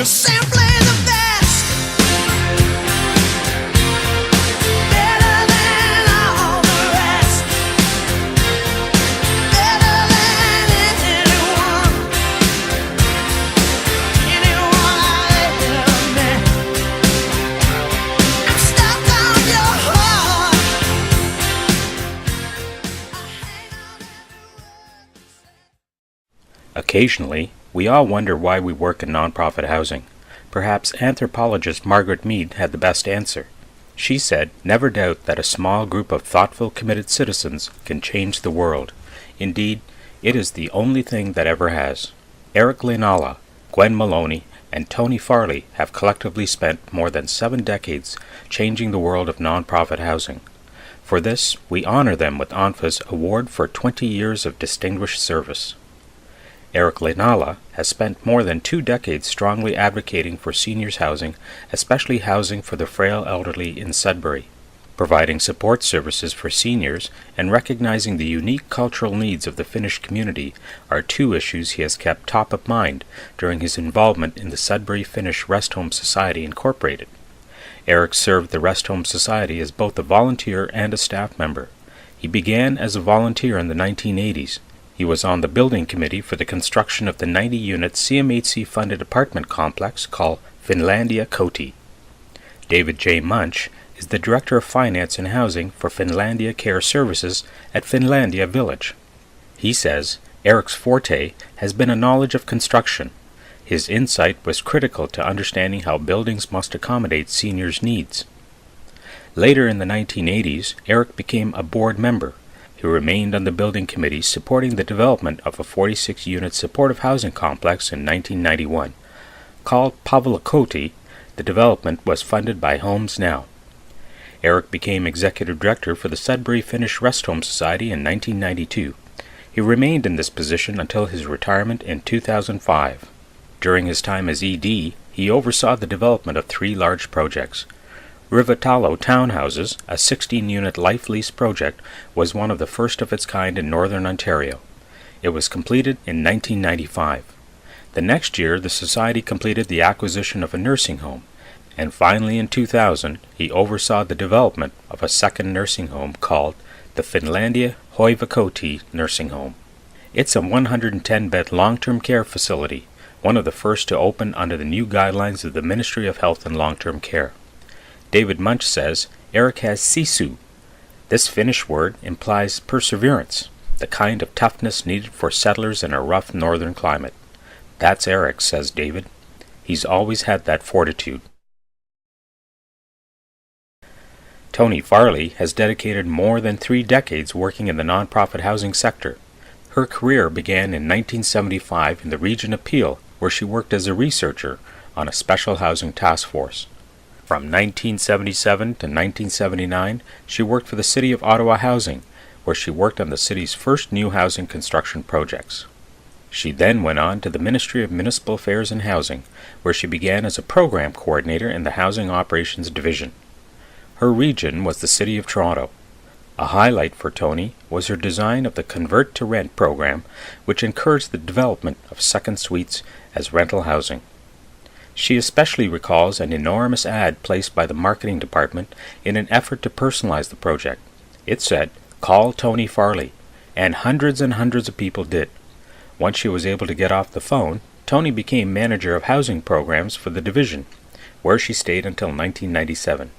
You're simply the best, better than all the rest, better than anyone I've ever met. I'm stuck on your heart. I hang on every word you say. Occasionally, we all wonder why we work in nonprofit housing. Perhaps anthropologist Margaret Mead had the best answer. She said, "Never doubt that a small group of thoughtful, committed citizens can change the world. Indeed, it is the only thing that ever has." Eric Lainala, Gwen Moloney, and Tony Farley have collectively spent more than 7 decades changing the world of nonprofit housing. For this, we honor them with ONPHA's Award for 20 Years of Distinguished Service. Eric Lainala has spent more than 2 decades strongly advocating for seniors housing, especially housing for the frail elderly in Sudbury. Providing support services for seniors and recognizing the unique cultural needs of the Finnish community are 2 issues he has kept top of mind during his involvement in the Sudbury Finnish Rest Home Society Incorporated. Eric served the Rest Home Society as both a volunteer and a staff member. He began as a volunteer in the 1980s. He was on the building committee for the construction of the 90-unit CMHC-funded apartment complex called Finlandia Koti. David J. Munch is the Director of Finance and Housing for Finlandia Care Services at Finlandia Village. He says Eric's forte has been a knowledge of construction. His insight was critical to understanding how buildings must accommodate seniors' needs. Later in the 1980s, Eric became a board member. He remained on the building committee supporting the development of a 46-unit supportive housing complex in 1991. Called Pavlikoti, the development was funded by Homes Now. Eric became executive director for the Sudbury Finnish Rest Home Society in 1992. He remained in this position until his retirement in 2005. During his time as ED, he oversaw the development of 3 large projects. Rivatalo Townhouses, a 16-unit life lease project, was one of the first of its kind in northern Ontario. It was completed in 1995. The next year, the Society completed the acquisition of a nursing home, and finally in 2000, he oversaw the development of a second nursing home called the Finlandia Hoivakoti Nursing Home. It's a 110-bed long-term care facility, one of the first to open under the new guidelines of the Ministry of Health and Long-Term Care. David Munch says Eric has sisu. This Finnish word implies perseverance, the kind of toughness needed for settlers in a rough northern climate. That's Eric, says David. He's always had that fortitude. Tony Farley has dedicated more than 3 decades working in the nonprofit housing sector. Her career began in 1975 in the region of Peel, where she worked as a researcher on a special housing task force. From 1977 to 1979, she worked for the City of Ottawa Housing, where she worked on the city's first new housing construction projects. She then went on to the Ministry of Municipal Affairs and Housing, where she began as a program coordinator in the Housing Operations Division. Her region was the City of Toronto. A highlight for Tony was her design of the Convert to Rent program, which encouraged the development of second suites as rental housing. She especially recalls an enormous ad placed by the marketing department in an effort to personalize the project. It said, "Call Tony Farley," and hundreds of people did. Once she was able to get off the phone, Tony became manager of housing programs for the division, where she stayed until 1997.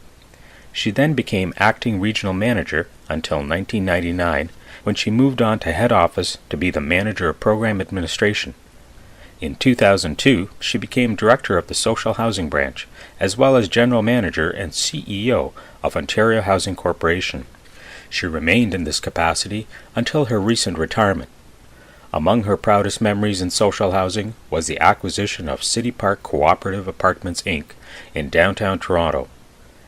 She then became acting regional manager until 1999, when she moved on to head office to be the manager of program administration. In 2002, she became director of the social housing branch, as well as general manager and CEO of Ontario Housing Corporation. She remained in this capacity until her recent retirement. Among her proudest memories in social housing was the acquisition of City Park Cooperative Apartments Inc. in downtown Toronto.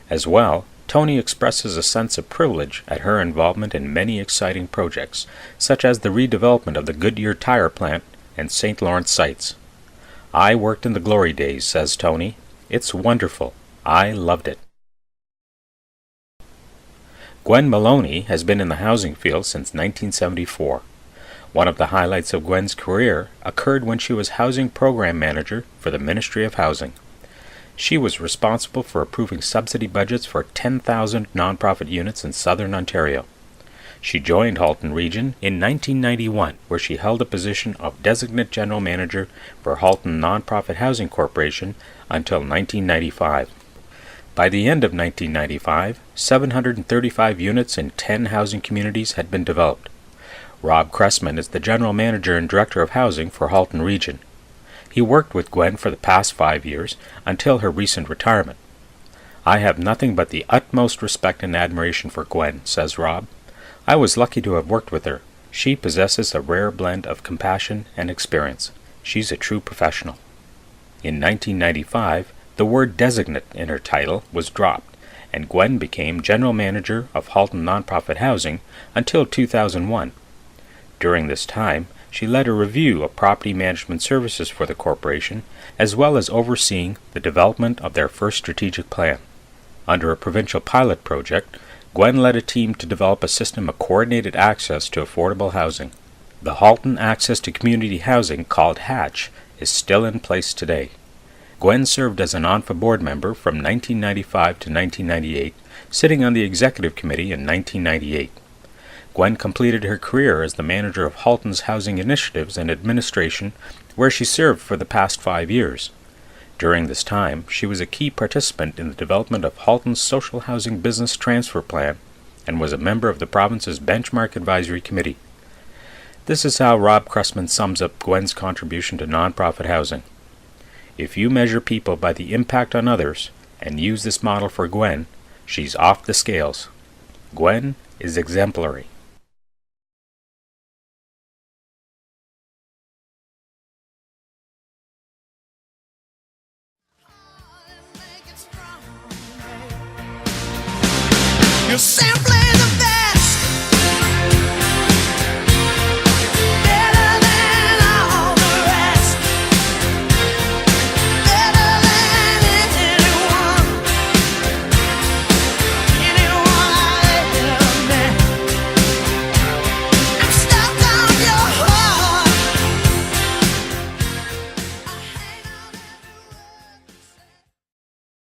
As well, Tony expresses a sense of privilege at her involvement in many exciting projects, such as the redevelopment of the Goodyear Tire Plant and St. Lawrence sites. "I worked in the glory days," says Tony. "It's wonderful. I loved it." Gwen Moloney has been in the housing field since 1974. One of the highlights of Gwen's career occurred when she was Housing Program Manager for the Ministry of Housing. She was responsible for approving subsidy budgets for 10,000 nonprofit units in southern Ontario. She joined Halton Region in 1991, where she held the position of Designate General Manager for Halton Nonprofit Housing Corporation until 1995. By the end of 1995, 735 units in 10 housing communities had been developed. Rob Cressman is the General Manager and Director of Housing for Halton Region. He worked with Gwen for the past 5 years until her recent retirement. "I have nothing but the utmost respect and admiration for Gwen," says Rob. "I was lucky to have worked with her. She possesses a rare blend of compassion and experience. She's a true professional." In 1995, the word designate in her title was dropped, and Gwen became General Manager of Halton Nonprofit Housing until 2001. During this time, she led a review of property management services for the corporation, as well as overseeing the development of their first strategic plan. Under a provincial pilot project, Gwen led a team to develop a system of coordinated access to affordable housing. The Halton Access to Community Housing, called HATCH, is still in place today. Gwen served as an ONPHA board member from 1995 to 1998, sitting on the executive committee in 1998. Gwen completed her career as the manager of Halton's housing initiatives and administration, where she served for the past 5 years. During this time, she was a key participant in the development of Halton's social housing business transfer plan and was a member of the province's Benchmark Advisory Committee. This is how Rob Cressman sums up Gwen's contribution to nonprofit housing. "If you measure people by the impact on others and use this model for Gwen, she's off the scales. Gwen is exemplary." You simply